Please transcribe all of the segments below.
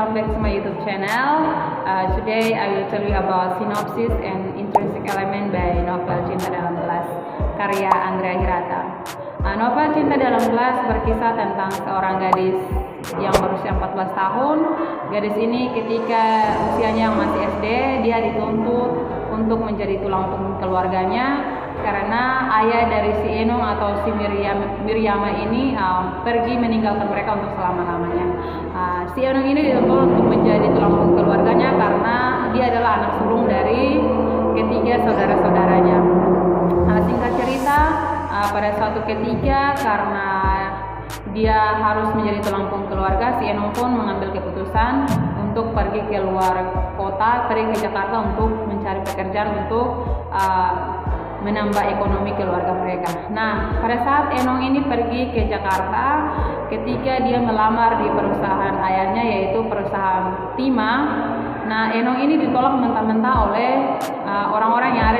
welcome back to my YouTube channel. Today I will tell you about synopsis and intrinsic element by novel Cinta Dalam Gelas karya Andrea Hirata. Novel Cinta Dalam Gelas berkisah tentang seorang gadis yang berusia 14 tahun. Gadis ini ketika usianya yang masih SD, dia dituntut untuk menjadi tulang punggung keluarganya karena ayah dari si Enong atau si Miriama ini pergi meninggalkan mereka untuk selama-lamanya. Si Enong ini dituntut untuk menjadi tulang punggung keluarganya karena dia adalah anak sulung dari ketiga saudara-saudaranya. Singkat cerita, pada suatu ketika karena dia harus menjadi tulang punggung keluarga, si Enong pun mengambil keputusan untuk pergi ke luar kota, pergi ke Jakarta untuk mencari pekerjaan untuk menambah ekonomi keluarga mereka. Nah, pada saat Enong ini pergi ke Jakarta, ketika dia melamar di perusahaan ayahnya yaitu perusahaan timah, nah Enong ini ditolak mentah-mentah oleh orang-orang yang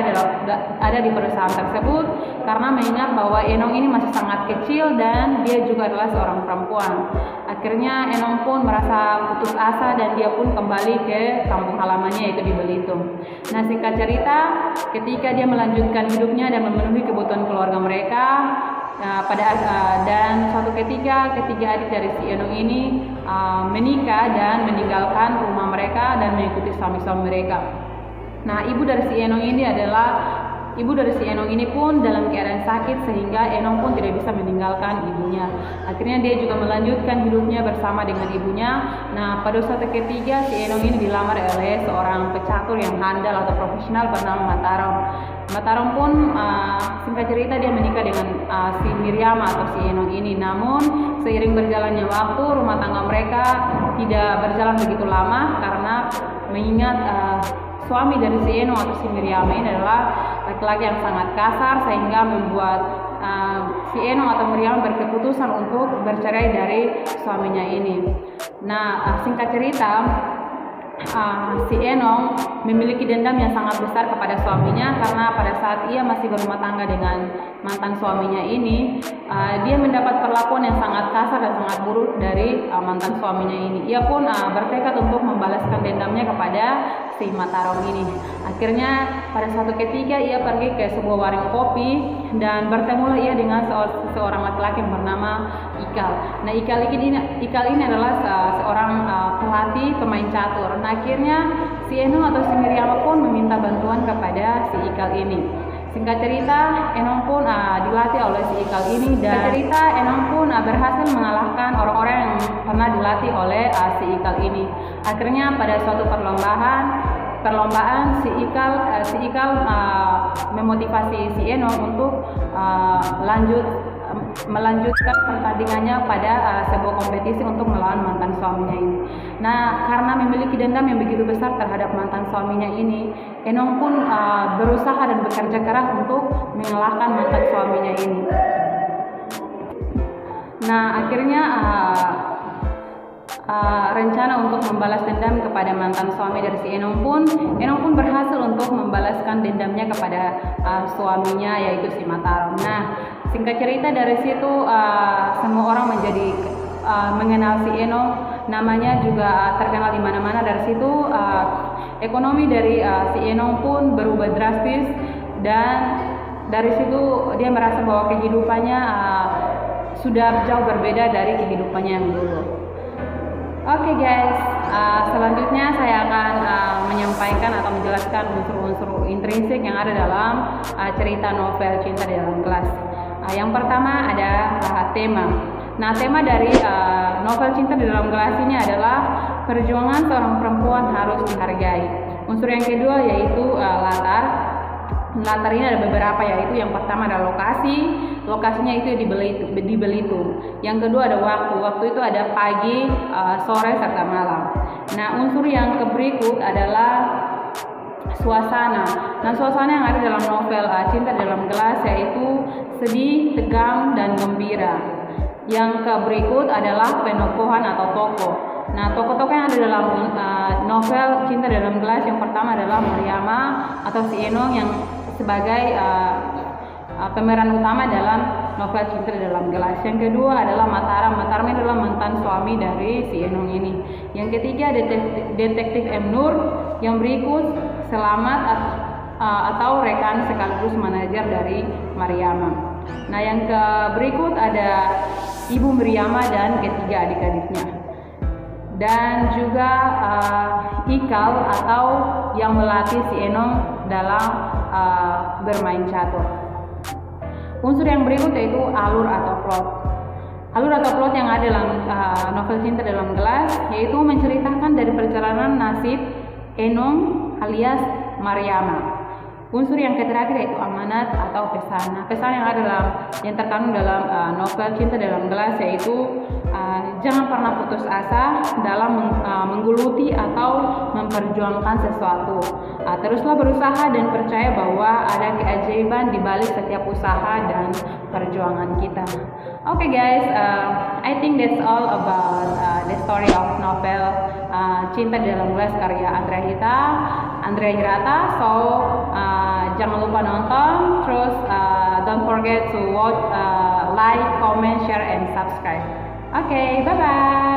ada di perusahaan tersebut karena mengingat bahwa Enong ini masih sangat kecil dan dia juga adalah seorang perempuan. Akhirnya Enong pun merasa putus asa dan dia pun kembali ke kampung halamannya yaitu di Belitung. Nah, singkat cerita, ketika dia melanjutkan hidupnya dan memenuhi kebutuhan keluarga mereka, dan suatu ketika ketiga adik dari si Enong ini menikah dan meninggalkan rumah mereka dan mengikuti suami-suami mereka. Nah, ibu dari si Enong ini pun dalam keadaan sakit sehingga Enong pun tidak bisa meninggalkan ibunya. Akhirnya dia juga melanjutkan hidupnya bersama dengan ibunya. Nah, pada suatu ketika si Enong ini dilamar oleh seorang pecatur yang handal atau profesional bernama Mataram. Mataram pun singkat cerita dia menikah dengan si Miriama atau si Enong ini. Namun seiring berjalannya waktu, rumah tangga mereka tidak berjalan begitu lama karena mengingat suami dari si Enong atau si Miriama ini adalah laki-laki yang sangat kasar sehingga membuat si Enong atau Miriama berkeputusan untuk bercerai dari suaminya ini. Nah, singkat cerita, si Enong memiliki dendam yang sangat besar kepada suaminya karena pada saat ia masih berumah tangga dengan mantan suaminya ini, dia mendapat perlakuan yang sangat kasar dan sangat buruk dari mantan suaminya ini. Ia pun bertekad untuk membalaskan dendamnya kepada si Mataram ini. Akhirnya pada suatu ketika ia pergi ke sebuah warung kopi dan bertemulah ia dengan seorang laki-laki bernama Ikal. Nah, Ikal ini adalah seorang pelatih pemain catur. Nah, akhirnya si Enong atau si Miriama pun meminta bantuan kepada si Ikal ini. Singkat cerita, Enong pun dilatih oleh si Ikal ini dan Enong pun berhasil mengalahkan orang-orang yang pernah dilatih oleh si Ikal ini. Akhirnya pada suatu perlombaan si Ikal memotivasi si Enong untuk melanjutkan pertandingannya pada sebuah kompetisi untuk melawan mantan suaminya ini. Nah, karena memiliki dendam yang begitu besar terhadap mantan suaminya ini, Enong pun berusaha dan bekerja keras untuk mengalahkan mantan suaminya ini. Nah, akhirnya rencana untuk membalas dendam kepada mantan suami dari si Enong pun berhasil untuk membalaskan dendamnya kepada suaminya yaitu si Mataram. Nah, singkat cerita dari situ semua orang menjadi mengenal si Enong, namanya juga terkenal di mana-mana. Dari situ ekonomi dari si Enong pun berubah drastis dan dari situ dia merasa bahwa kehidupannya sudah jauh berbeda dari kehidupannya yang dulu. Oke guys, selanjutnya saya akan menyampaikan atau menjelaskan unsur-unsur intrinsik yang ada dalam cerita novel Cinta Dalam Gelas. Yang pertama ada tema. Nah, tema dari novel Cinta Dalam Gelas ini adalah perjuangan seorang perempuan harus dihargai. Unsur yang kedua yaitu latar. Latar ini ada beberapa, yaitu yang pertama adalah lokasinya itu di Belitung. Yang kedua ada waktu itu ada pagi, sore serta malam. Nah, unsur yang berikut adalah suasana. Nah, suasana yang ada dalam novel Cinta Dalam Gelas yaitu sedih, tegang, dan gembira. Yang berikut adalah penokohan atau tokoh. Nah, tokoh-tokoh yang ada dalam novel Cinta Dalam Gelas yang pertama adalah Miriama atau si Enong yang sebagai pemeran utama dalam novel Cinta Dalam Gelas. Yang kedua adalah Mataram. Mataram ini adalah mantan suami dari si Enong ini. Yang ketiga Detektif M. Nur. Yang berikut Selamat atau rekan sekaligus manajer dari Mariama. Nah, yang berikut ada Ibu Meriama dan ketiga adik-adiknya. Dan juga Ikal atau yang melatih si Enong dalam bermain catur. Unsur yang berikut yaitu alur atau plot. Alur atau plot yang ada dalam novel Cinta Dalam Gelas yaitu menceritakan dari perjalanan nasib Enong alias Mariama. Unsur yang terakhir yaitu amanat atau pesan. Nah, pesan yang ada yang terkandung dalam novel Cinta Dalam Gelas yaitu jangan pernah putus asa dalam menggeluti atau memperjuangkan sesuatu. Teruslah berusaha dan percaya bahwa ada keajaiban di balik setiap usaha dan perjuangan kita. Okay guys, I think that's all about the story of novel Cinta Dalam Gelas karya Andrea Hirata. So jangan lupa nonton, terus don't forget to watch, like, comment, share, and subscribe. Okay, bye bye.